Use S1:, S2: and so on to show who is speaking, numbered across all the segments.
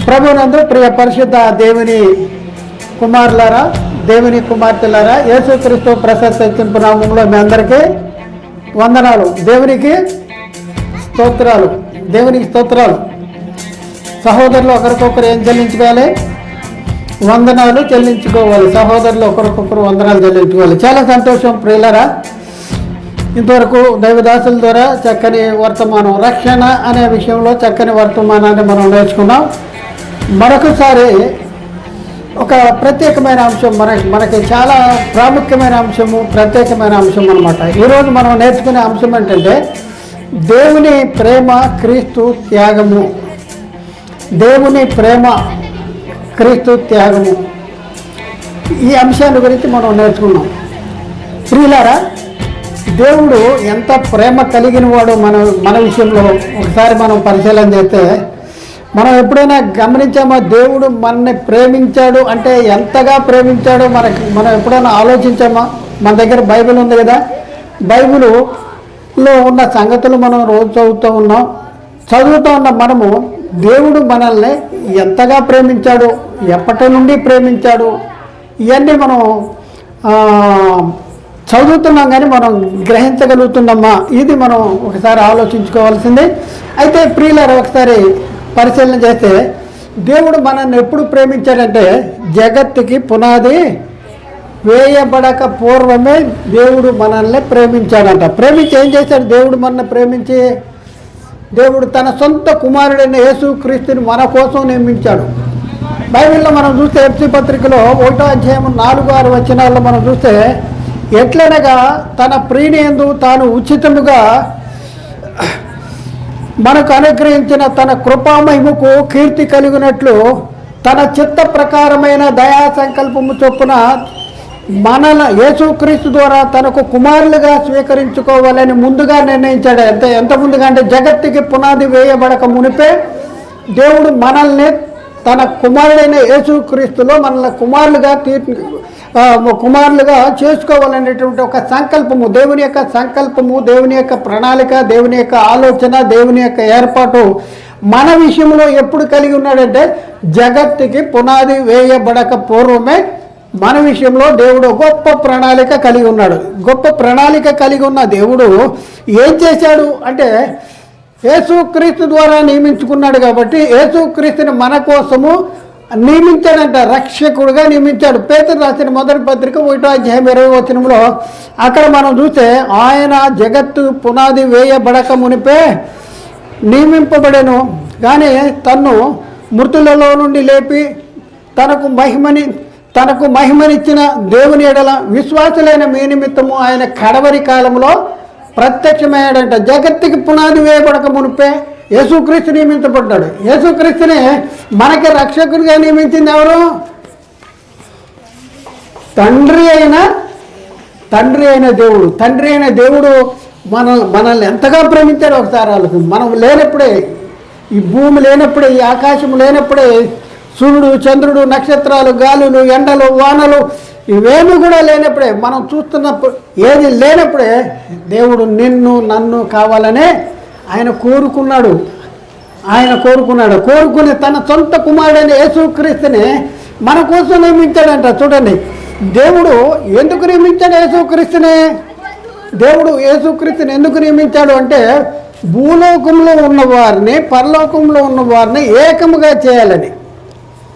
S1: ప్రభునందు ప్రియ పరిశుద్ధ దేవుని కుమారులారా, దేవుని కుమార్తెలారా, యేసుక్రీస్తు ప్రశస్త హెచ్చింపు నామములో మీ అందరికీ వందనాలు. దేవునికి స్తోత్రాలు. సహోదరులు ఒకరికొకరు ఏం చెల్లించుకోవాలి? వందనాలు చెల్లించుకోవాలి. సహోదరులు ఒకరికొకరు వందనాలు చెల్లించుకోవాలి. చాలా సంతోషం ప్రియులారా. ఇంతవరకు దైవదాసుల ద్వారా చక్కని వర్తమానం, రక్షణ అనే విషయంలో చక్కని వర్తమానాన్ని మనం నేర్చుకున్నాం. మరొకసారి ఒక ప్రత్యేకమైన అంశం, మనకి చాలా ప్రాముఖ్యమైన అంశము, ప్రత్యేకమైన అంశం అన్నమాట. ఈరోజు మనం నేర్చుకునే అంశం ఏంటంటే దేవుని ప్రేమ, క్రీస్తు త్యాగము. దేవుని ప్రేమ, క్రీస్తు త్యాగము, ఈ అంశాన్ని గురించి మనం నేర్చుకున్నాం. ప్రియులారా, దేవుడు ఎంత ప్రేమ కలిగిన వాడు మన విషయంలో ఒకసారి మనం పరిశీలన చేస్తే మనం ఎప్పుడైనా గమనించామా? దేవుడు మనల్ని ప్రేమించాడు అంటే ఎంతగా ప్రేమించాడో మనం ఎప్పుడైనా ఆలోచించామా? మన దగ్గర బైబిల్ ఉంది కదా, బైబిల్లో ఉన్న సంగతులు మనం రోజు చదువుతూ ఉన్న మనము దేవుడు మనల్ని ఎంతగా ప్రేమించాడు, ఎప్పటి నుండి ప్రేమించాడు, ఇవన్నీ మనం చదువుతున్నాం కానీ మనం గ్రహించగలుగుతున్నామా? ఇది మనం ఒకసారి ఆలోచించుకోవాల్సింది. అయితే ప్రియులారా, ఒకసారి పరిశీలన చేస్తే దేవుడు మనల్ని ఎప్పుడు ప్రేమించాడంటే జగత్తుకి పునాది వేయబడక పూర్వమే దేవుడు మనల్ని ప్రేమించాడంట. ప్రేమించి ఏం చేశాడు? దేవుడు మనల్ని ప్రేమించి దేవుడు తన సొంత కుమారుడైన యేసుక్రీస్తుని మన కోసం నియమించాడు. బైబిల్లో మనం చూస్తే ఎఫ్సీ పత్రికలో 1వ అధ్యాయం 4-6 వచనాల్లో మనం చూస్తే, ఎట్లనగా తన ప్రియుని యందు తాను ఉచితముగా మనకు అనుగ్రహించిన తన కృపామహిమకు కీర్తి కలిగినట్లు తన చిత్త ప్రకారమైన దయా సంకల్పము చొప్పున యేసుక్రీస్తు ద్వారా తనకు కుమారులుగా స్వీకరించుకోవాలని ముందుగా నిర్ణయించాడు. ఎంత ముందుగా అంటే జగత్తుకి పునాది వేయబడక మునిపే దేవుడు మనల్ని తన కుమారుడైన యేసుక్రీస్తులో మనల్ని కుమారులుగా చేసుకోవాలనేటువంటి ఒక సంకల్పము, దేవుని యొక్క సంకల్పము, దేవుని యొక్క ప్రణాళిక, దేవుని యొక్క ఆలోచన, దేవుని యొక్క ఏర్పాటు మన విషయంలో ఎప్పుడు కలిగి ఉన్నాడంటే జగత్తుకి పునాది వేయబడక పూర్వమే మన విషయంలో దేవుడు గొప్ప ప్రణాళిక కలిగి ఉన్నాడు. గొప్ప ప్రణాళిక కలిగి ఉన్న దేవుడు ఏం చేశాడు అంటే యేసుక్రీస్తు ద్వారా నియమించుకున్నాడు. కాబట్టి యేసుక్రీస్తుని మన కోసము నియమించాడంట, రక్షకుడుగా నియమించాడు. పేతురు రాసిన మొదటి పత్రిక 1వ అధ్యాయం 20వ వచనంలో అక్కడ మనం చూస్తే, ఆయన జగత్తు పునాది వేయబడక మునిపే నియమింపబడెను, కానీ తన్ను మృతులలో నుండి లేపి తనకు మహిమనిచ్చిన దేవుని ఎడల విశ్వాసులైన మీ నిమిత్తము ఆయన కడవరి కాలంలో ప్రత్యక్షమయ్యాడంట. జగత్తుకి పునాది వేయబడక మునిపే యేసుక్రీస్తు నియమించబడ్డాడు. యేసుక్రీస్తుని మనకి రక్షకుడిగా నియమించింది ఎవరు? తండ్రి అయిన దేవుడు. తండ్రి అయిన దేవుడు మనల్ని ఎంతగా ప్రేమించాడో ఒకసారి ఆలోచన. మనం లేనప్పుడే, ఈ భూమి లేనప్పుడే, ఈ ఆకాశం లేనప్పుడే, సూర్యుడు, చంద్రుడు, నక్షత్రాలు, గాలులు, ఎండలు, వానలు ఇవేమీ కూడా లేనప్పుడే, మనం చూస్తున్నప్పుడు ఏది లేనప్పుడే దేవుడు నన్ను కావాలనే ఆయన కోరుకున్నాడు. కోరుకుని తన సొంత కుమారుడైన యేసుక్రీస్తుని మన కోసం నియమించాడంట. చూడండి, దేవుడు ఎందుకు నియమించాడు యేసుక్రీస్తుని? దేవుడు యేసుక్రీస్తుని ఎందుకు నియమించాడు అంటే భూలోకంలో ఉన్నవారిని, పరలోకంలో ఉన్నవారిని ఏకముగా చేయాలని.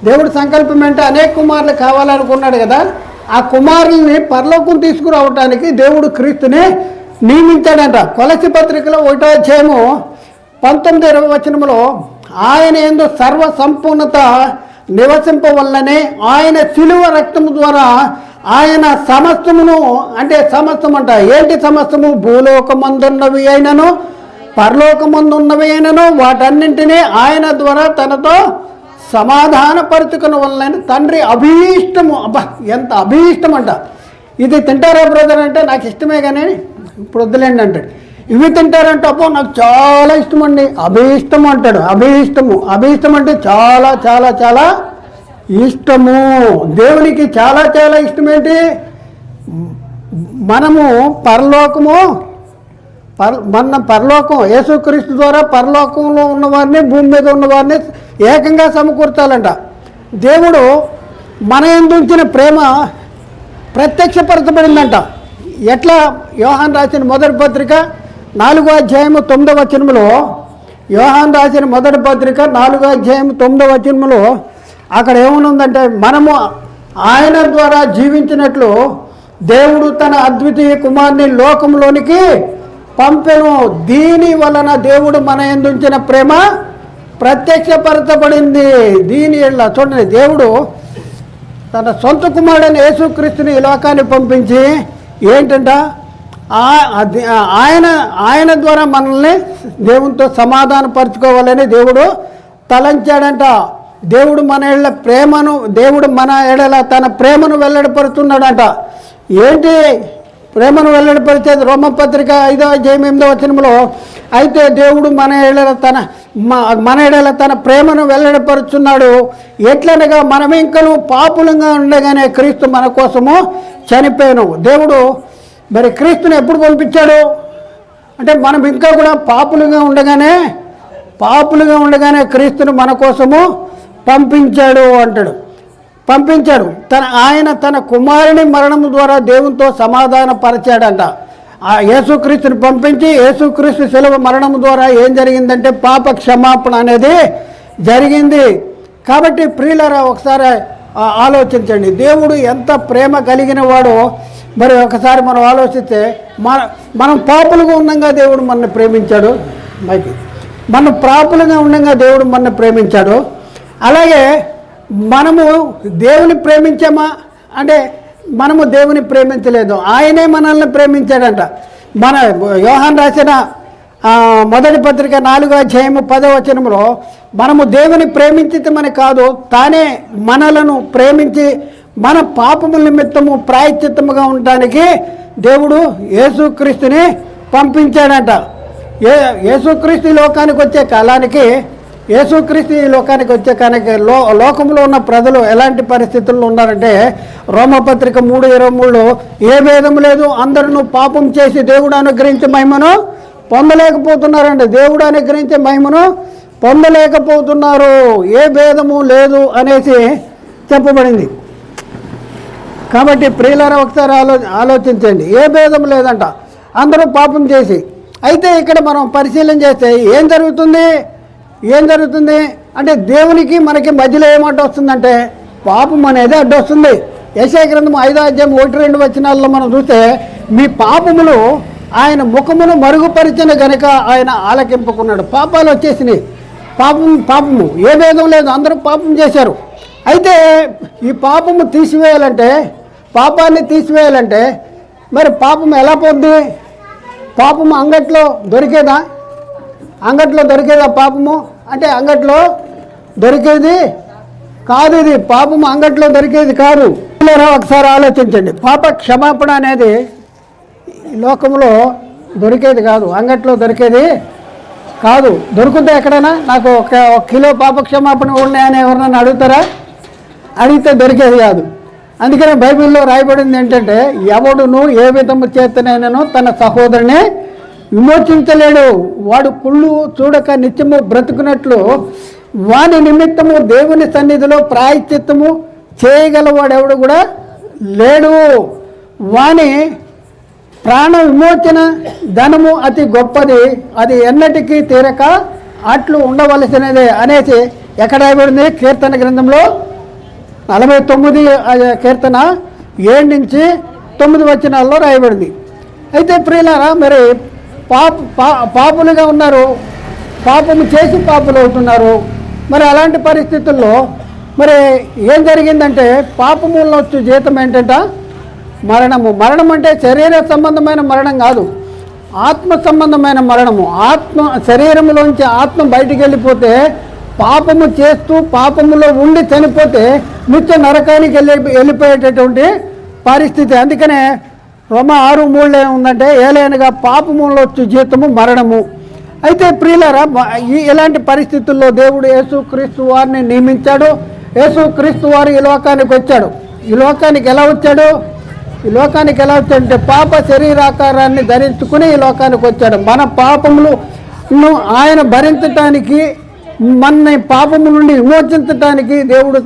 S1: దేవుడు సంకల్పం అంటే అనేక కుమారులు కావాలనుకున్నాడు కదా, ఆ కుమారుల్ని పరలోకం తీసుకురావటానికి దేవుడు క్రీస్తుని నియమించాడంట. కొలసి పత్రికలో 1వ అధ్యాయము 19-20 వచనంలో, ఆయన యందు సర్వ సంపూర్ణత నివసింపవల్లనే ఆయన శిలువ రక్తము ద్వారా ఆయన సమస్తమును, అంటే సమస్తం అంట, ఏంటి సమస్తము? భూలోకమందున్నవి అయినను పరలోకమందున్నవి అయినను వాటన్నింటినీ ఆయన ద్వారా తనతో సమాధానపరుచుకున్న వలన తండ్రి అభీష్టము. అబ్బా, ఎంత అభీష్టం అంట. ఇది తింటారా బ్రదర్ అంటే నాకు ఇష్టమే కానీ ఇప్పుడు వద్దులేండి అంటాడు. ఇవి తింటారంటే అబ్బో నాకు చాలా ఇష్టం అండి. అభీష్టము అంటాడు. అభీష్టం అంటే చాలా చాలా చాలా ఇష్టము. దేవునికి చాలా చాలా ఇష్టమేంటి? మనము పరలోకం యేసుక్రీస్తు ద్వారా పరలోకంలో ఉన్నవారిని, భూమి మీద ఉన్నవారిని ఏకంగా సమకూర్చాలంట. దేవుడు మన యందు ఉంచిన ప్రేమ ప్రత్యక్షపరచబడిందంట. ఎట్లా? యోహాను రాసిన మొదటి పత్రిక 4వ అధ్యాయము 9వ వచనములో, యోహాను రాసిన మొదటి పత్రిక 4వ అధ్యాయం 9వ వచనములో అక్కడ ఏమనుందంటే, మనము ఆయన ద్వారా జీవించినట్లు దేవుడు తన అద్వితీయ కుమారుని లోకంలోనికి పంపెను. దీని వలన దేవుడు మన యందు ఉంచిన ప్రేమ ప్రత్యక్షపరచబడింది. దీని వల్ల చూడండి, దేవుడు తన సొంత కుమారుడైన యేసుక్రీస్తుని ఈ లోకాన్ని పంపించి ఏంటంట, ఆయన ద్వారా మనల్ని దేవునితో సమాధానపరచుకోవాలని దేవుడు తలంచాడంట. దేవుడు మన ఎడల ప్రేమను, దేవుడు మన ఎడల తన ప్రేమను వెల్లడిపరుస్తున్నాడంట. ఏంటి ప్రేమను వెల్లడిపరిచేది? రోమపత్రిక 5వ అధ్యాయం 8వ వచనంలో, అయితే దేవుడు మన ఎడల తన ప్రేమను వెల్లడిపరుచున్నాడు. ఎట్లనగా మనం ఇంకను పాపులంగా ఉండగానే క్రీస్తు మన కోసము చనిపోయాను. దేవుడు మరి క్రీస్తుని ఎప్పుడు పంపించాడు అంటే, మనం ఇంకా కూడా పాపులుగా ఉండగానే క్రీస్తుని మన కోసము పంపించాడు అంటాడు. పంపించాడు. ఆయన తన కుమారుని మరణం ద్వారా దేవునితో సమాధాన పరిచాడంట. ఆ యేసుక్రీస్తుని పంపించి, యేసుక్రీస్తు శిలువ మరణం ద్వారా ఏం జరిగిందంటే పాప క్షమాపణ అనేది జరిగింది. కాబట్టి ప్రియులారా, ఒకసారి ఆలోచించండి, దేవుడు ఎంత ప్రేమ కలిగిన వాడో. మరి ఒకసారి మనం ఆలోచిస్తే, మనం పాపులుగా ఉండగా దేవుడు మనల్ని ప్రేమించాడు. మనం పాపులుగా ఉండగా దేవుడు మనల్ని ప్రేమించాడు. అలాగే మనము దేవుని ప్రేమించామా అంటే, మనము దేవుని ప్రేమించలేదు, ఆయనే మనల్ని ప్రేమించాడంట. మన యోహాను రాసిన మొదటి పత్రిక 4వ అధ్యాయము 10వ వచనంలో, మనము దేవుని ప్రేమించితమని కాదు, తానే మనలను ప్రేమించి మన పాపముల నిమిత్తము ప్రాయశ్చిత్తముగా ఉండటానికి దేవుడు యేసుక్రీస్తుని పంపించాడంట. యేసుక్రీస్తు లోకానికి వచ్చే కాలానికి, యేసుక్రీస్తు ఈ లోకానికి వచ్చే కానీ లోకంలో ఉన్న ప్రజలు ఎలాంటి పరిస్థితుల్లో ఉన్నారంటే, రోమపత్రిక 3:23లో, ఏ భేదం లేదు, అందరూ పాపం చేసి దేవుడు అనుగ్రహించే మహిమను పొందలేకపోతున్నారండి. దేవుడు అనుగ్రహించే మహిమను పొందలేకపోతున్నారు, ఏ భేదము లేదు అనేసి చెప్పబడింది. కాబట్టి ప్రియులారా, ఒకసారి ఆలోచించండి, ఏ భేదం లేదంట, అందరూ పాపం చేసి. అయితే ఇక్కడ మనం పరిశీలన చేస్తే ఏం జరుగుతుంది అంటే, దేవునికి మనకి మధ్యలో ఏమంట వస్తుందంటే పాపం అనేది అడ్డొస్తుంది. యెషయా గ్రంథం 5వ అధ్యాయం 1-2 వచనాల్లో మనం చూస్తే, మీ పాపములు ఆయన ముఖమును మరుగుపరిచిన గనుక ఆయన ఆలకింపుకున్నాడు. పాపాలు వచ్చేసినాయి. పాపము ఏ భేదం లేదు, అందరూ పాపం చేశారు. అయితే ఈ పాపాన్ని తీసివేయాలంటే మరి పాపం ఎలా పోద్ది? పాపము అంగట్లో దొరికేదా పాపము అంటే? అంగట్లో దొరికేది కాదు. ఇది పాపము అంగట్లో దొరికేది కాదు. ఒకసారి ఆలోచించండి, పాప క్షమాపణ అనేది లోకంలో దొరికేది కాదు, అంగట్లో దొరికేది కాదు. దొరుకుతా ఎక్కడైనా? నాకు ఒక కిలో పాప క్షమాపణ ఉన్నాయని ఎవరినైనా అడుగుతారా? అడిగితే దొరికేది కాదు. అందుకనే బైబిల్లో రాయబడింది ఏంటంటే, ఎవడును ఏ విధము చేతనైనను తన సహోదరుని విమోచించలేడు. వాడు కుళ్ళు చూడక నిత్యము బ్రతుకున్నట్లు వాని నిమిత్తము దేవుని సన్నిధిలో ప్రాయశ్చిత్తము చేయగలవాడెవడు కూడా లేడు. వాని ప్రాణ విమోచన ధనము అతి గొప్పది, అది ఎన్నటికీ తీరక అట్లు ఉండవలసినదే అనేసి ఎక్కడ రాయబడింది? కీర్తన గ్రంథంలో 49 కీర్తన 7-9 వచనాల్లో రాయబడింది. అయితే ప్రియులారా, మరి పాపులుగా ఉన్నారు, పాపము చేసి పాపులు అవుతున్నారు. మరి అలాంటి పరిస్థితుల్లో మరి ఏం జరిగిందంటే, పాపములో వచ్చే జీతం ఏంటంట? మరణము. మరణం అంటే శరీర సంబంధమైన మరణం కాదు, ఆత్మ సంబంధమైన మరణము. శరీరంలోంచి ఆత్మ బయటికి వెళ్ళిపోతే, పాపము చేస్తూ పాపములో ఉండి చనిపోతే నిత్య నరకానికి వెళ్ళిపోయేటటువంటి పరిస్థితి. అందుకనే రోమా 6:3 ఏముందంటే, ఏలైనగా పాపములో వచ్చే జీతము మరణము. అయితే ప్రియులారా, ఇలాంటి పరిస్థితుల్లో దేవుడు యేసుక్రీస్తు వారిని నియమించాడు. యేసుక్రీస్తు వారు ఈ లోకానికి వచ్చాడు. ఈ లోకానికి ఎలా వచ్చాడంటే, పాప శరీరాకారాన్ని ధరించుకుని ఈ లోకానికి వచ్చాడు. మన పాపములను ఆయన భరించటానికి మన పాపము నుండి విమోచించటానికి దేవుడు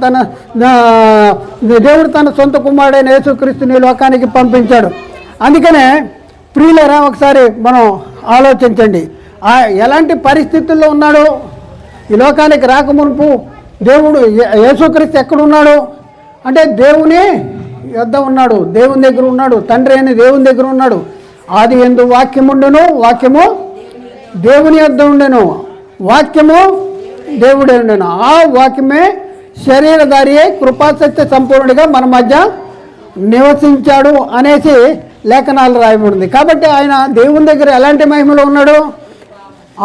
S1: తన సొంత కుమారుడైన యేసుక్రీస్తుని లోకానికి పంపించాడు. అందుకనే ప్రియులరా, ఒకసారి మనం ఆలోచించండి, ఎలాంటి పరిస్థితుల్లో ఉన్నాడు. ఈ లోకానికి రాకమునుపు దేవుడు యేసుక్రీస్తు ఎక్కడున్నాడు అంటే దేవుని యొద్ద ఉన్నాడు, దేవుని దగ్గర ఉన్నాడు, తండ్రి అయిన దేవుని దగ్గర ఉన్నాడు. ఆది యందు వాక్యముండును, వాక్యము దేవుని యొద్ద ఉండెను, వాక్యము దేవుడే ఉండెను, ఆ వాక్యమే శరీరధారి అయి కృపాసత్య సంపూర్ణుడిగా మన మధ్య నివసించాడు అనేసి లేఖనాలు రాయబడింది. కాబట్టి ఆయన దేవుని దగ్గర ఎలాంటి మహిమలో ఉన్నాడు?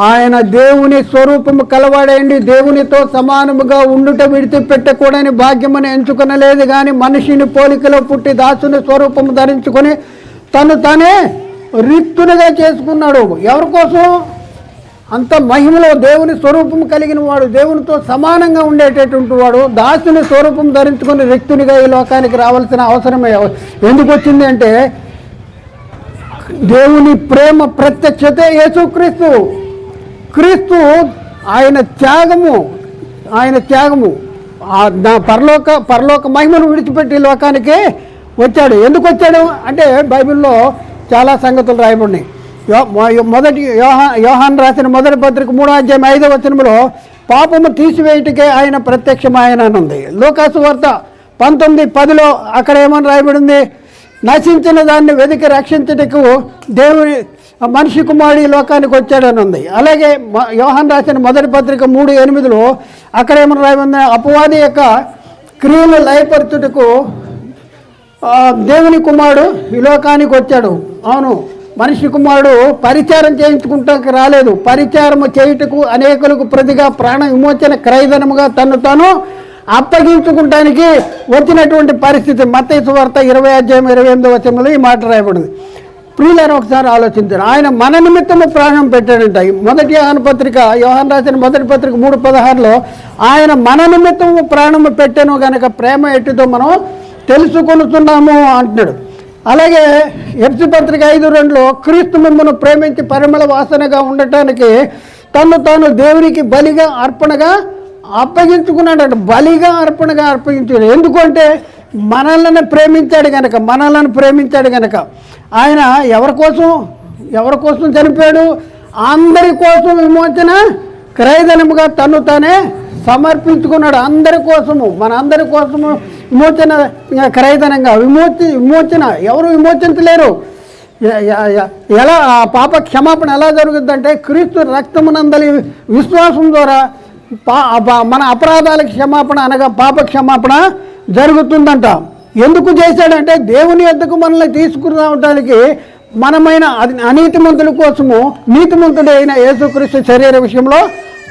S1: ఆయన దేవుని స్వరూపము కలవాడండి, దేవునితో సమానముగా ఉండుట విడిచిపెట్టకూడని భాగ్యమని ఎంచుకొనలేదు, కానీ మనిషిని పోలికలో పుట్టి దాసుని స్వరూపము ధరించుకొని తానే రిక్తునిగా చేసుకున్నాడు. ఎవరి కోసం? అంత మహిమలో దేవుని స్వరూపం కలిగిన వాడు, దేవునితో సమానంగా ఉండేటటువంటి వాడు దాసుని స్వరూపం ధరించుకొని రిక్తునిగా ఈ లోకానికి రావాల్సిన అవసరం ఎందుకు వచ్చింది అంటే, దేవుని ప్రేమ ప్రత్యక్షతే యేసుక్రీస్తు. క్రీస్తు ఆయన త్యాగము పరలోక మహిమను విడిచిపెట్టి లోకానికి వచ్చాడు. ఎందుకు వచ్చాడు అంటే బైబిల్లో చాలా సంగతులు రాయబడినాయి. యోహాను రాసిన మొదటి పత్రిక 3:5 పాపము తీసివేయటికే ఆయన ప్రత్యక్షమాయననుంది. లూకాసు వార్త 19:10 అక్కడ ఏమని రాయబడింది? నశించిన దాన్ని వెతికి రక్షించటకు దేవుని మనిషి కుమారుడు లోకానికి వచ్చాడని ఉంది. అలాగే యోహాను రాసిన మొదటి పత్రిక 3:8 అక్కడ ఏమని రాయబడింది? అపవాది యొక్క క్రియలు లయపరచుటకు దేవుని కుమారుడు ఈ లోకానికి వచ్చాడు. అవును, మనిషి కుమారుడు పరిచారం చేయించుకుంటానికి రాలేదు, పరిచారము చేయుటకు అనేకులకు ప్రతిగా ప్రాణ విమోచన క్రయధనముగా తాను అప్పగించుకుంటానికి వచ్చినటువంటి పరిస్థితి. మత్తయి సువార్త 20:28 ఈ మాట రాయబడింది. ప్రియులను ఒకసారి ఆలోచించారు. ఆయన మన నిమిత్తము ప్రాణం పెట్టాడంట. మొదటి యోహాను రాసిన మొదటి పత్రిక 3:16 ఆయన మన నిమిత్తము ప్రాణము పెట్టాను గనక ప్రేమ ఎట్టిదో మనం తెలుసుకొనుతున్నాము అంటున్నాడు. అలాగే ఎఫెసీ పత్రిక 5:2 క్రీస్తు మిమ్మల్ని ప్రేమించి పరిమళ వాసనగా ఉండటానికి తాను దేవునికి బలిగా అర్పణగా అప్పగించుకున్నాడంట. బలిగా అర్పణగా అర్పగించాడు. ఎందుకంటే మనల్ని ప్రేమించాడు గనక ఆయన ఎవరి కోసం చనిపోయాడు? అందరి కోసం విమోచన క్రయధనముగా తానే సమర్పించుకున్నాడు. అందరి కోసము, మన అందరి కోసము విమోచన క్రయధనంగా. విమోచన ఎవరు విమోచించలేరు. ఎలా ఆ పాప క్షమాపణ ఎలా జరుగుతుందంటే క్రీస్తు రక్తమునందలి విశ్వాసం ద్వారా మన అపరాధాలకు క్షమాపణ అనగా పాప క్షమాపణ జరుగుతుందంట. ఎందుకు చేశాడంటే దేవుని యొద్దకు మనల్ని తీసుకురావడానికి మనమైన అనీతిమంతుల కోసము నీతిమంతుడైన యేసుక్రీస్తు శరీర విషయంలో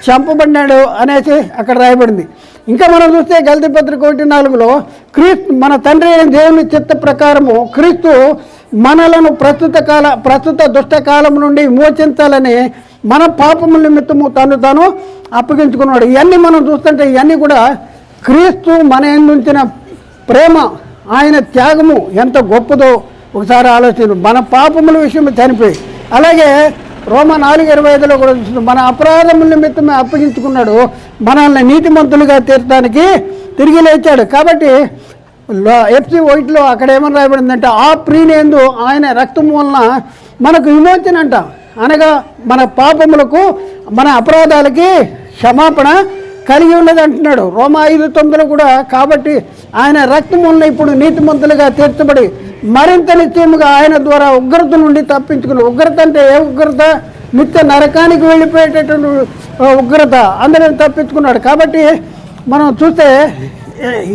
S1: చంపబడినాడు అనేసి అక్కడ రాయబడింది. ఇంకా మనం చూస్తే గలతీ పత్రిక 1:4 క్రీస్తు మన తండ్రి అయిన దేవుని చిత్త ప్రకారము క్రీస్తు మనలను ప్రస్తుత దుష్టకాలం నుండి విమోచించాలని మన పాపముల నిమిత్తము తాను అప్పగించుకున్నాడు. ఇవన్నీ మనం చూస్తుంటే ఇవన్నీ కూడా క్రీస్తు మన యందుంచిన ప్రేమ, ఆయన త్యాగము ఎంత గొప్పదో ఒకసారి ఆలోచన. మన పాపముల విషయం చనిపోయి, అలాగే రోమా 4:25 కూడా చూస్తుంది, మన అపరాధముల నిమిత్తమే అప్పగించుకున్నాడు, మనల్ని నీతిమంతులుగా తీర్చడానికి తిరిగి లేచాడు. కాబట్టి ఎఫ్సి 1 అక్కడ ఏమని రాయబడిందంటే ఆ ప్రియనేందు ఆయన రక్తం వలన మనకు విమోచన అంట. అనగా మన పాపములకు మన అపరాధాలకి క్షమాపణ కలిగి ఉన్నది అంటున్నాడు. రోమా 5:9 కూడా కాబట్టి ఆయన రక్తం వలన ఇప్పుడు నీతిమంతులుగా తీర్చబడి మరింత నిశ్చయముగా ఆయన ద్వారా ఉగ్రత నుండి తప్పించుకుని. ఉగ్రత అంటే ఏ ఉగ్రత? నిత్య నరకానికి వెళ్ళిపోయేటటువంటి ఉగ్రత అందరిని తప్పించుకున్నాడు. కాబట్టి మనం చూస్తే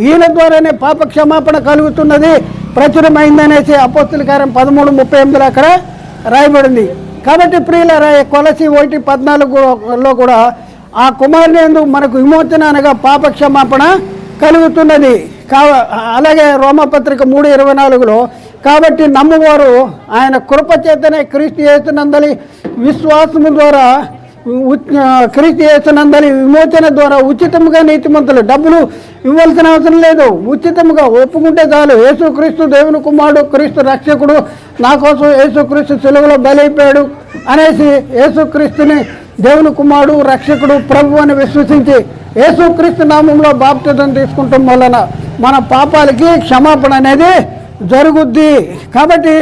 S1: ఈయన ద్వారానే పాప క్షమాపణ కలుగుతున్నది ప్రచురమైందనేసి అపోస్తుల కార్యం 13:38 అక్కడ రాయబడింది. కాబట్టి ప్రియులారా కొలసి 1:14 కూడా ఆ కుమారుని యందు మనకు విమోచన అనగా పాప క్షమాపణ కలుగుతున్నది. అలాగే రోమపత్రిక 3:24 కాబట్టి నమ్మువారు ఆయన కృపచేతనే క్రీస్తు యేసునందలి విశ్వాసము ద్వారా క్రీస్తు యేసునందలి విమోచన ద్వారా ఉచితముగా నీతిమంతులు, డబ్బులు ఇవ్వాల్సిన అవసరం లేదు, ఉచితముగా ఒప్పుకుంటే చాలు. యేసుక్రీస్తు దేవుని కుమారుడు, క్రీస్తు రక్షకుడు, నా కోసం యేసుక్రీస్తు సిలువలో బలైపోయాడు అనేసి యేసుక్రీస్తుని దేవుని కుమారుడు రక్షకుడు ప్రభు అని విశ్వసించి యేసుక్రీస్తు నామంలో బాప్తిజం తీసుకుంటాం వలన మన పాపాలకి క్షమాపణ అనేది జరుగుద్ది. కాబట్టి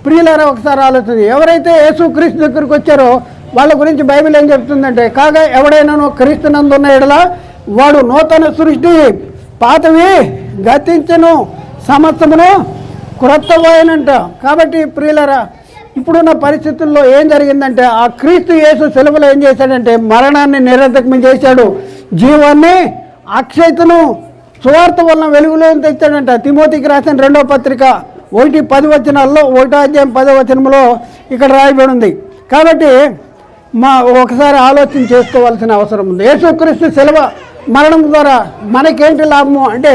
S1: ప్రియులారా ఒకసారి ఆలోచించి, ఎవరైతే యేసుక్రీస్తు దగ్గరికి వచ్చారో వాళ్ళ గురించి బైబిల్ ఏం చెప్తుందంటే, కాగా ఎవడైనాను క్రీస్తునందున్న ఎడల వాడు నూతన సృష్టి, పాతవి గతించను, సమస్తమును క్రొత్తవాయనంట. కాబట్టి ప్రియులారా ఇప్పుడున్న పరిస్థితుల్లో ఏం జరిగిందంటే, ఆ క్రీస్తు యేసు సెలవులో ఏం చేశాడంటే మరణాన్ని నిరర్థకం చేశాడు, జీవాన్ని అక్షయతను సువార్త వలన వెలుగులో తెచ్చాడంట. తిమోతికి రాసిన 2వ పత్రిక 1:10 1వ అధ్యాయం 10వ వచనంలో ఇక్కడ రాయబడి ఉంది. కాబట్టి ఒకసారి ఆలోచన చేసుకోవాల్సిన అవసరం ఉంది. యేసుక్రీస్తు శిలువ మరణం ద్వారా మనకేంటి లాభము అంటే,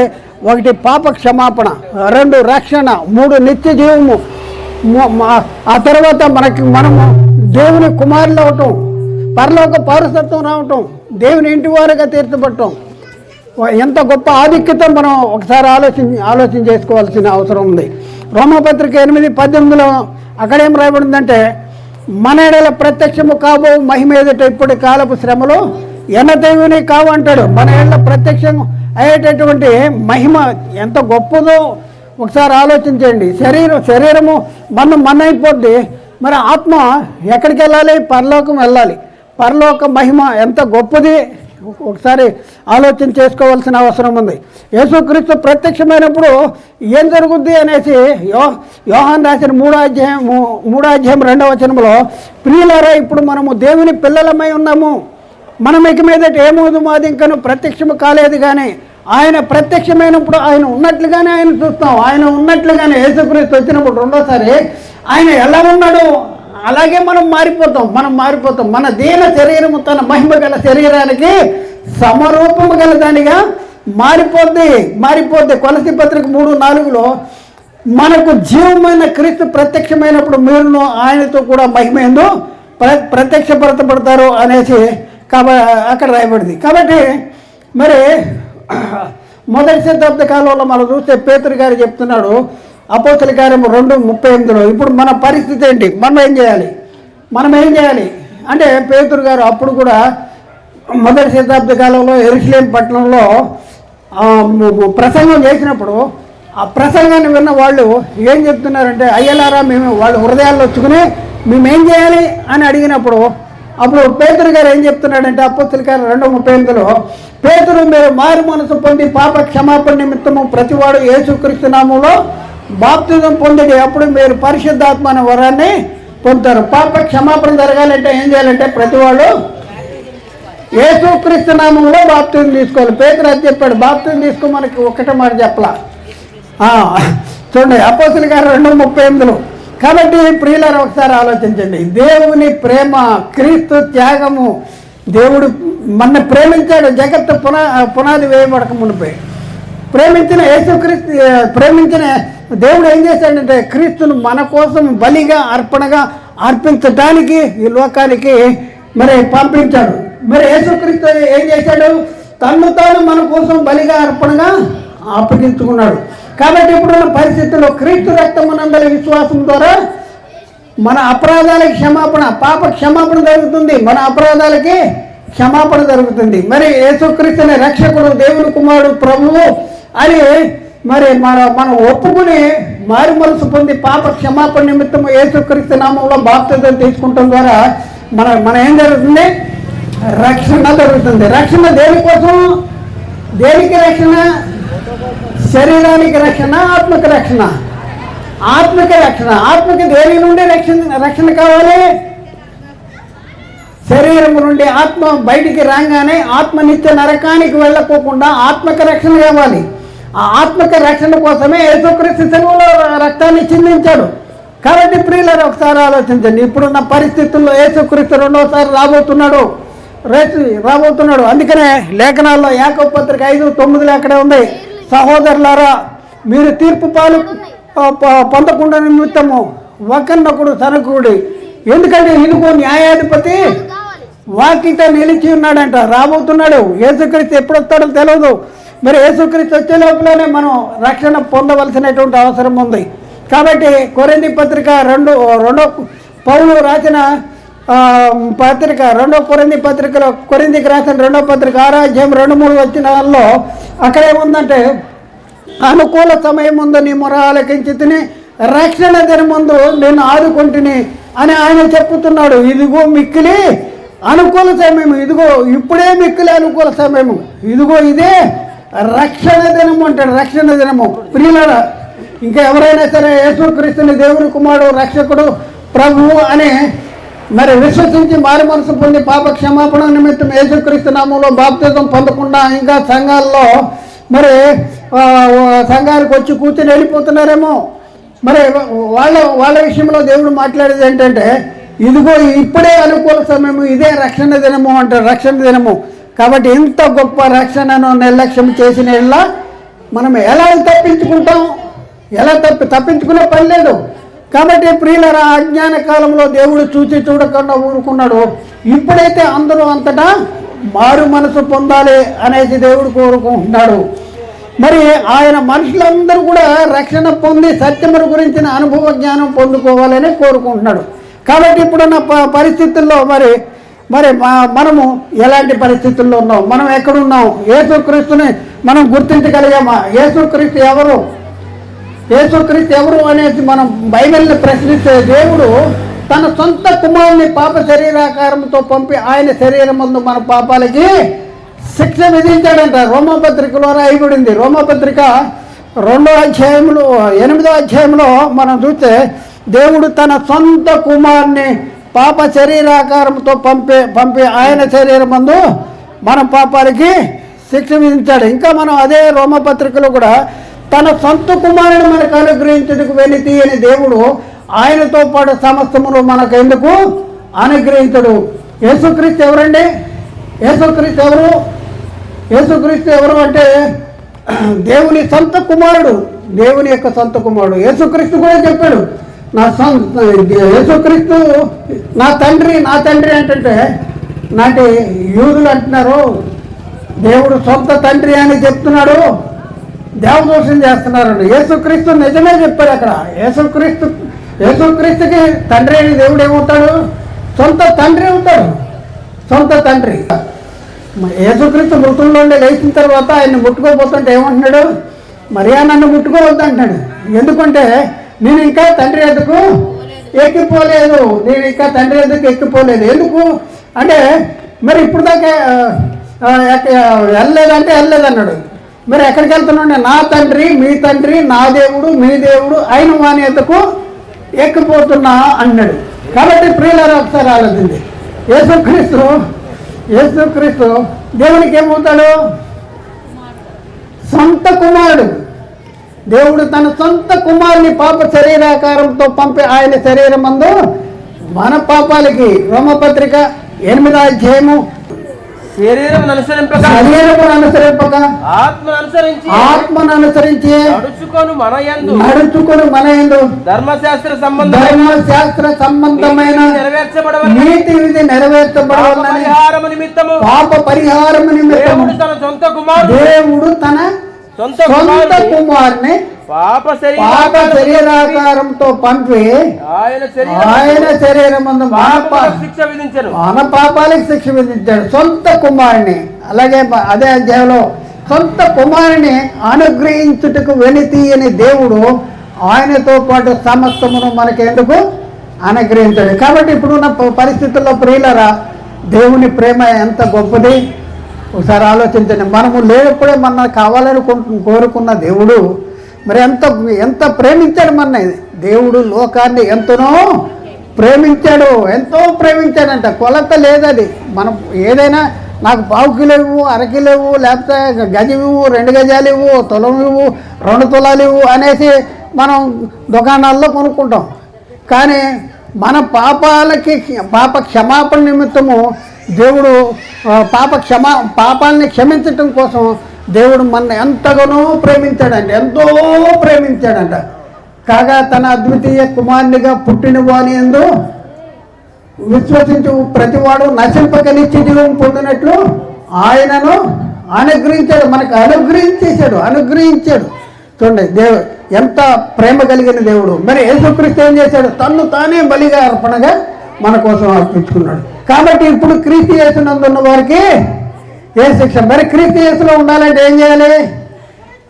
S1: 1 పాప క్షమాపణ, 2 రక్షణ, 3 నిత్య జీవము, ఆ తర్వాత మనము దేవుని కుమారులు అవటం, పరలోక పౌరసత్వం రావటం, దేవుని ఇంటి వారుగా తీర్చబడటం. ఎంత గొప్ప ఆధిక్యత మనం ఒకసారి ఆలోచన చేసుకోవాల్సిన అవసరం ఉంది. రోమపత్రిక 8:18 అక్కడేం రాయబడిందంటే, మన ఎడల ప్రత్యక్షము కాబో మహిమ ఎదుట ఇప్పుడు కాలపు శ్రమలు ఎన్నతేవిని కావు అంటాడు. మన ఎడల ప్రత్యక్షం అయ్యేటటువంటి మహిమ ఎంత గొప్పదో ఒకసారి ఆలోచించండి. శరీరము మన అయిపోద్ది, మరి ఆత్మ ఎక్కడికి వెళ్ళాలి? పరలోకం వెళ్ళాలి. పరలోక మహిమ ఎంత గొప్పది ఒకసారి ఆలోచన చేసుకోవాల్సిన అవసరం ఉంది. యేసుక్రీస్తు ప్రత్యక్షమైనప్పుడు ఏం జరుగుద్ది అనేసి యోహాను రాసిన 3వ అధ్యాయం 2వ వచనంలో, ప్రియులారా ఇప్పుడు మనము దేవుని పిల్లలమై ఉన్నాము, మనం ఇక మీదట ఏమోదు మాది ఇంకను ప్రత్యక్షము కాలేదు, కానీ ఆయన ప్రత్యక్షమైనప్పుడు ఆయన ఉన్నట్లుగానే ఆయన చూస్తాం. ఆయన ఉన్నట్లుగానే యేసుక్రీస్తు వచ్చినప్పుడు రెండోసారి ఆయన ఎలా ఉన్నాడో అలాగే మనం మారిపోతాం. మన దీన శరీరము తన మహిమ గల శరీరానికి సమరూపము గల దానిగా మారిపోద్ది. కొలసీ పత్రిక 3:4 మనకు జీవమైన క్రీస్తు ప్రత్యక్షమైనప్పుడు మీరును ఆయనతో కూడా మహిమ యందు ప్రత్యక్షపరచబడతారు అనేసి అక్కడ రాయబడింది. కాబట్టి మరి మొదటి శతాబ్ద కాలంలో మనం చూస్తే పేతురు గారు చెప్తున్నాడు, అపోస్తల కార్యము 2:38. ఇప్పుడు మన పరిస్థితి ఏంటి? మనం ఏం చేయాలి అంటే, పేతురు గారు అప్పుడు కూడా మొదటి శతాబ్ద కాలంలో యెరూషలేం పట్టణంలో ప్రసంగం చేసినప్పుడు ఆ ప్రసంగాన్ని విన్న వాళ్ళు ఏం చెప్తున్నారంటే, అయ్యలారా మేము వాళ్ళు హృదయాల్లో వచ్చుకుని మేమేం చేయాలి అని అడిగినప్పుడు అప్పుడు పేతురు గారు ఏం చెప్తున్నాడంటే, అపోస్తల కార్యం 2:38 పేతురు మీరు మారు మనసు పొంది పాప క్షమాపణ నిమిత్తము ప్రతివాడు యేసుక్రీస్తు నామములో బాప్తిజం పొందిడి, అప్పుడు మీరు పరిశుద్ధాత్మ అనే వరాన్ని పొందుతారు. పాప క్షమాపణ జరగాలంటే ఏం చేయాలంటే ప్రతివాడు యేసుక్రీస్తు నామంలో బాప్తిజం తీసుకోవాలి. పేతురు అది చెప్పాడు, బాప్తిజం తీసుకో మనకి ఒక్కటే మాట చెప్పలా. చూడండి అపోస్తల కార్యం 2:38. కాబట్టి ప్రియులారా ఒకసారి ఆలోచించండి, దేవుని ప్రేమ, క్రీస్తు త్యాగము, దేవుడు మన ప్రేమించాడు. జగత్తు పునాది వేయబడక మునిపై ప్రేమించిన దేవుడు ఏం చేశాడంటే, క్రీస్తును మన కోసం బలిగా అర్పణగా అర్పించడానికి ఈ లోకానికి మరి పంపించాడు. మరి యేసుక్రీస్తు ఏం చేశాడు? తాను మన కోసం బలిగా అర్పణగా అప్పగించుకున్నాడు. కాబట్టి ఇప్పుడున్న పరిస్థితుల్లో క్రీస్తు రక్తమునందలి విశ్వాసం ద్వారా మన అపరాధాలకి క్షమాపణ, పాప క్షమాపణ జరుగుతుంది, మన అపరాధాలకి క్షమాపణ జరుగుతుంది. మరి యేసుక్రీస్తుని రక్షకుడు, దేవుని కుమారుడు, ప్రభువు అని మరి మనం ఒప్పుకుని మారు మనసు పొంది పాప క్షమాపణ నిమిత్తం యేసుక్రీస్తు నామంలో బాప్తిజం తీసుకుంటాం ద్వారా మన ఏం జరుగుతుంది? రక్షణ జరుగుతుంది. రక్షణ దేనికోసం? దేనికి రక్షణ? శరీరానికి రక్షణ, ఆత్మకి రక్షణ. ఆత్మకి దేని నుండి రక్షణ కావాలి? శరీరం నుండి ఆత్మ బయటికి రాగానే ఆత్మ నిత్య నరకానికి వెళ్ళకోకుండా ఆత్మకి రక్షణ కావాలి. ఆ ఆత్మక రక్షణ కోసమే యేసుక్రీస్తు శిలువలో రక్తాన్ని చిందించాడు. కాబట్టి ప్రియులారా ఒకసారి ఆలోచించండి, ఇప్పుడున్న పరిస్థితుల్లో యేసుక్రీస్తు రెండోసారి రాబోతున్నాడు. అందుకనే లేఖనాల్లో యాకోబు పత్రిక 5:9 అక్కడే ఉంది, సహోదరులారా మీరు తీర్పు పాలు పొందకుండా నిమిత్తము ఒకరినొకడు తనకుడి, ఎందుకంటే ఇనుకో న్యాయాధిపతి వాకిట నిలిచి ఉన్నాడంట, రాబోతున్నాడు. యేసుక్రీస్తు ఎప్పుడు వస్తాడో తెలియదు. మరి యేసుక్రీస్తు వచ్చే లోపలనే మనం రక్షణ పొందవలసినటువంటి అవసరం ఉంది. కాబట్టి కొరింథీ పత్రిక 2 పౌలు రాసిన పత్రిక 2 కొరింథీ పత్రికలో కొరింథీకి రాసిన 2వ పత్రిక 6వ అధ్యాయం 2-3 వచనాల్లో అక్కడ ఏముందంటే, అనుకూల సమయం ముందు నీ మొర ఆలకించి రక్షణ దిన ముందు నేను ఆదుకుంటుని అని ఆయన చెప్పుతున్నాడు. ఇదిగో మిక్కిలి అనుకూల సమయం, ఇదిగో ఇప్పుడే మిక్కిలి అనుకూల సమయము, ఇదిగో ఇదే రక్షణ దినము అంటాడు. రక్షణ దినము ప్రియులారా, ఇంకా ఎవరైనా సరే యేసుక్రీస్తుని దేవుని కుమారుడు, రక్షకుడు, ప్రభువు అని మరి విశ్వసించి మారు మనసు పొంది పాప క్షమాపణ నిమిత్తం యేసుక్రీస్తు నామంలో బాప్తిజం పొందకుండా ఇంకా సంఘాల్లో మరి సంఘానికి వచ్చి కూర్చొని వెళ్ళిపోతున్నారేమో. మరి వాళ్ళ విషయంలో దేవుడు మాట్లాడేది ఏంటంటే, ఇదిగో ఇప్పుడే అనుకూల సమయము, ఇదే రక్షణ దినము అంటారు. రక్షణ దినము కాబట్టి ఇంత గొప్ప రక్షణను నిర్లక్ష్యం చేసిన ఇలా మనం ఎలా తప్పించుకుంటాం? ఎలా తప్పించుకునే పని లేదు. కాబట్టి ప్రియులరా, అజ్ఞాన కాలంలో దేవుడు చూసి చూడకుండా ఊరుకున్నాడు. ఇప్పుడైతే అందరూ అంతటా మారు మనసు పొందాలి అనేసి దేవుడు కోరుకుంటున్నాడు. మరి ఆయన మనుషులందరూ కూడా రక్షణ పొంది సత్యముల గురించిన అనుభవ జ్ఞానం పొందుకోవాలని కోరుకుంటున్నాడు. కాబట్టి ఇప్పుడున్న పరిస్థితుల్లో మరి మనము ఎలాంటి పరిస్థితుల్లో ఉన్నాం? మనం ఎక్కడున్నాం? యేసుక్రీస్తుని మనం గుర్తించగలిగామా? యేసుక్రీస్తు ఎవరు? యేసుక్రీస్తు ఎవరు అనేసి మనం బైబిల్ని ప్రశ్నిస్తే, దేవుడు తన సొంత కుమారుని పాప శరీరాకారంతో పంపి ఆయన శరీరం ముందు మన పాపాలకి శిక్ష విధించాడంట. రోమపత్రికలో రాయబడింది. రోమపత్రిక 2వ అధ్యాయంలో 8వ అధ్యాయంలో మనం చూస్తే, దేవుడు తన సొంత కుమారుని పాప శరీరాకారంతో పంపి ఆయన శరీరం ముందు మన పాపాలకి శిక్ష విధించాడు. ఇంకా మనం అదే రోమపత్రికలో కూడా తన సొంత కుమారుని మనకు అనుగ్రహించేందుకు వెలితి అని దేవుడు ఆయనతో పాటు సమస్తమును మనకు ఎందుకు అనుగ్రహించడు. యేసుక్రీస్తు ఎవరండి? యేసుక్రీస్తు ఎవరు? యేసుక్రీస్తు ఎవరు అంటే దేవుని సొంత కుమారుడు, దేవుని యొక్క సొంత కుమారుడు. యేసుక్రీస్తు కూడా చెప్పాడు, యేసుక్రీస్తు నా తండ్రి అంటే నాటి యూదులు అంటున్నారు దేవుడు సొంత తండ్రి అని చెప్తున్నాడు, దేవదోషం చేస్తున్నారండి. యేసుక్రీస్తు నిజమే చెప్పాడు అక్కడ. యేసుక్రీస్తుకి తండ్రి అని దేవుడు ఏమవుతాడు? సొంత తండ్రి అవుతాడు. సొంత తండ్రి. యేసుక్రీస్తు మృతుల్లో లేచిన తర్వాత ఆయన్ని ముట్టుకోబోతుంటే ఏమంటున్నాడు? మరియా నన్ను ముట్టుకోవద్దు అంటాడు. ఎందుకంటే నేను ఇంకా తండ్రి ఎదుకు ఎక్కిపోలేదు, ఎందుకు అంటే మరి ఇప్పుడు దాకా వెళ్ళలేదన్నాడు. మరి ఎక్కడికి వెళ్తున్నాడు? నా తండ్రి, మీ తండ్రి, నా దేవుడు, మీ దేవుడు అయిన వాని ఎద్దకు ఎక్కిపోతున్నా అన్నాడు. కాబట్టి ప్రియులారా, ఒకసారి ఆలోచింది. యేసుక్రీస్తు దేవునికి ఏమవుతాడు? సొంత కుమారుడు. దేవుడు తన సొంత కుమారుని పాప శరీరాకారంతో పంపి ఆయన శరీరం మందు మన పాపాలకి, రోమపత్రిక 8వ అధ్యాయము,
S2: శరీరమును అనుసరింపక
S1: ఆత్మను అనుసరించి నడుచుకొని మన యందు
S2: ధర్మశాస్త్ర
S1: సంబంధమైన నీతి విధి నెరవేర్చబడాలని పాప పరిహారము నిమిత్తము దేవుడు తన సొంత కుమారుని పాప శరీరాకారంతో పంపి ఆయన శరీరం ముందు మన పాపాలకు శిక్ష విధించాడు. సొంత కుమారుని. అలాగే అదే అధ్యాయంలో సొంత కుమారుని అనుగ్రహించుటకు వెలితి అని దేవుడు ఆయనతో పాటు సమస్తమును మనకి ఎందుకు అనుగ్రహించాడు. కాబట్టి ఇప్పుడున్న పరిస్థితుల్లో ప్రియులరా, దేవుని ప్రేమ ఎంత గొప్పది ఒకసారి ఆలోచించండి. మనము లేనప్పుడే మన కావాలని కోరుకున్న దేవుడు మరి ఎంత ప్రేమించాడు మన దేవుడు. లోకాన్ని ఎంతో ప్రేమించాడంట. కొలత లేదది. మనం ఏదైనా నాకు 1/2 కిలో ఇవ్వు, 1/2 కిలో ఇవ్వు, లేకపోతే గజం ఇవ్వు, 2 గజాలు ఇవ్వు, తులం ఇవ్వు, 2 తులాలు ఇవ్వు అనేసి మనం దుకాణాల్లో కొనుక్కుంటాం. కానీ మన పాప క్షమాపణ నిమిత్తము దేవుడు పాపాలని క్షమించటం కోసం దేవుడు మన ఎంతగానో ప్రేమించాడంట. కాగా తన అద్వితీయ కుమారునిగా పుట్టిన వాని యందు విశ్వసించు ప్రతివాడు నశింపక నిత్య జీవం పొందినట్లు ఆయనను అనుగ్రహించాడు. మనకు అనుగ్రహించాడు. చూడండి ఎంత ప్రేమ కలిగిన దేవుడు. మరి యేసుక్రీస్తు ఏం చేశాడు? తన్ను తానే బలిగా అర్పణగా మన కోసం అర్పించుకున్నాడు. కాబట్టి ఇప్పుడు క్రీస్తు యేసునందున్న వారికి ఏ శిక్ష. మరి క్రీస్తు యేసులో ఉండాలంటే ఏం చేయాలి?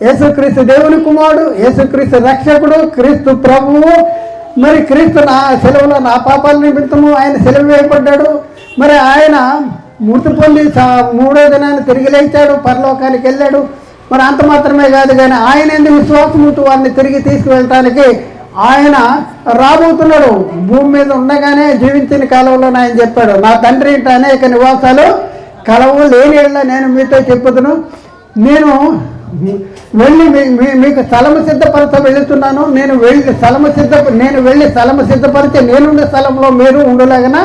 S1: యేసుక్రీస్తు దేవుని కుమారుడు, యేసుక్రీస్తు రక్షకుడు, క్రీస్తు ప్రభువు. మరి క్రీస్తు నా సెలవులో నా పాపాల నిమిత్తము ఆయన సెలవు వేయబడ్డాడు. మరి ఆయన మృతి పొంది 3వ దినాన్ని తిరిగి లేచాడు, పరలోకానికి వెళ్ళాడు. మరి అంత మాత్రమే కాదు, కానీ ఆయన ఎందుకు విశ్వాసం ఉంటూ వారిని తిరిగి తీసుకువెళ్ళటానికి ఆయన రాబోతున్నాడు. భూమి మీద ఉండగానే జీవించిన కాలంలో ఆయన చెప్పాడు, నా తండ్రి ఇంట అనేక నివాసాలు కలవు, లేని ఏళ్ళ నేను మీతో చెప్పుదును. నేను వెళ్ళి మీకు స్థలము సిద్ధపరచ వెళుతున్నాను. నేను వెళ్ళి స్థలము సిద్ధపరిచి నేనుండే స్థలంలో మీరు ఉండలేగన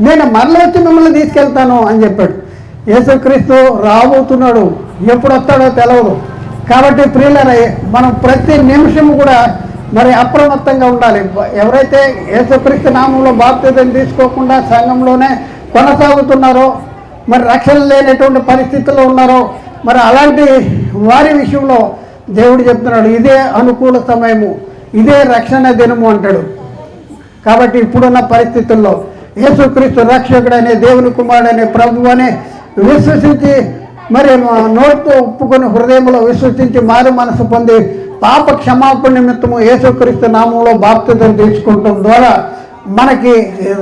S1: నేను మరల వచ్చి మిమ్మల్ని తీసుకెళ్తాను అని చెప్పాడు. యేసుక్రీస్తు రాబోతున్నాడు, ఎప్పుడు వస్తాడో తెలియదు. కాబట్టి ప్రియులైన మనం ప్రతి నిమిషం కూడా మరి అప్రమత్తంగా ఉండాలి. ఎవరైతే యేసుక్రీస్తు నామంలో బాప్తిజం తీసుకోకుండా సంఘంలోనే కొనసాగుతున్నారో, మరి రక్షణ లేనటువంటి పరిస్థితుల్లో ఉన్నారో, మరి అలాంటి వారి విషయంలో దేవుడు చెప్తున్నాడు, ఇదే అనుకూల సమయము, ఇదే రక్షణ దినము అంటాడు. కాబట్టి ఇప్పుడున్న పరిస్థితుల్లో యేసుక్రీస్తు రక్షకుడనే, దేవుని కుమారుడనే, ప్రభు అనే విశ్వసించి మరి నోటితో ఒప్పుకొని హృదయంలో విశ్వసించి మారు మనసు పొంది పాప క్షమాపణ నిమిత్తము యేసుక్రీస్తు నామంలో బాప్తిజం తీసుకోవటం ద్వారా మనకి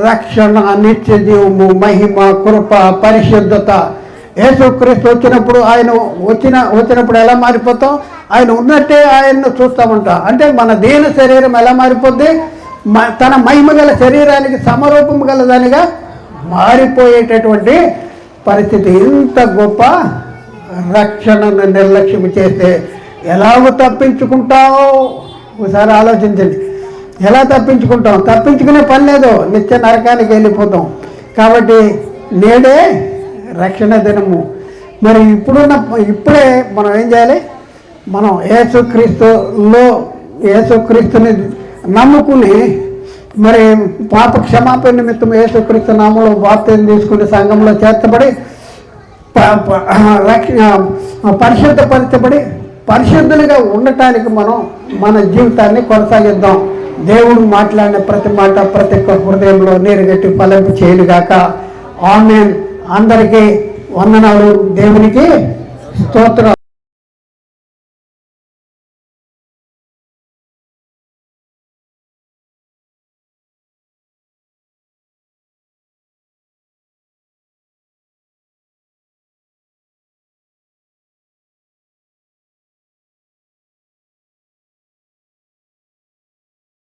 S1: రక్షణ, నిత్య జీవము, మహిమ, కృప, పరిశుద్ధత. యేసుక్రీస్తు వచ్చినప్పుడు ఆయన వచ్చినప్పుడు ఎలా మారిపోతాం? ఆయన ఉన్నట్టే ఆయన్ను చూస్తామంట. అంటే మన దేహ శరీరం ఎలా మారిపోద్ది? తన మహిమ గల శరీరానికి సమరూపం గలదానిగా మారిపోయేటటువంటి పరిస్థితి. ఇంత గొప్ప రక్షణను నిర్లక్ష్యం చేస్తే ఎలాగో తప్పించుకుంటావో ఒకసారి ఆలోచించండి. ఎలా తప్పించుకుంటాం? తప్పించుకునే పని లేదు, నిత్య నరకానికి వెళ్ళిపోతాం. కాబట్టి నేడే రక్షణ దినము. మరి ఇప్పుడే మనం ఏం చేయాలి? మనం యేసుక్రీస్తుని నమ్ముకుని మరి పాప క్షమాపణ నిమిత్తం యేసుక్రీస్తు నామంలో బాప్తిజం తీసుకుని సంఘంలో చేర్చబడి పరిశుద్ధపరచబడి పరిశుద్ధులుగా ఉండటానికి మనం మన జీవితాన్ని కొనసాగిద్దాం. దేవుడు మాట్లాడిన ప్రతి మాట ప్రతి ఒక్క హృదయంలో నీరుగట్టి ఫలింపు చేయనుగాక. ఆమేన్. అందరికీ వందనాలు. దేవునికి స్తోత్రాలు.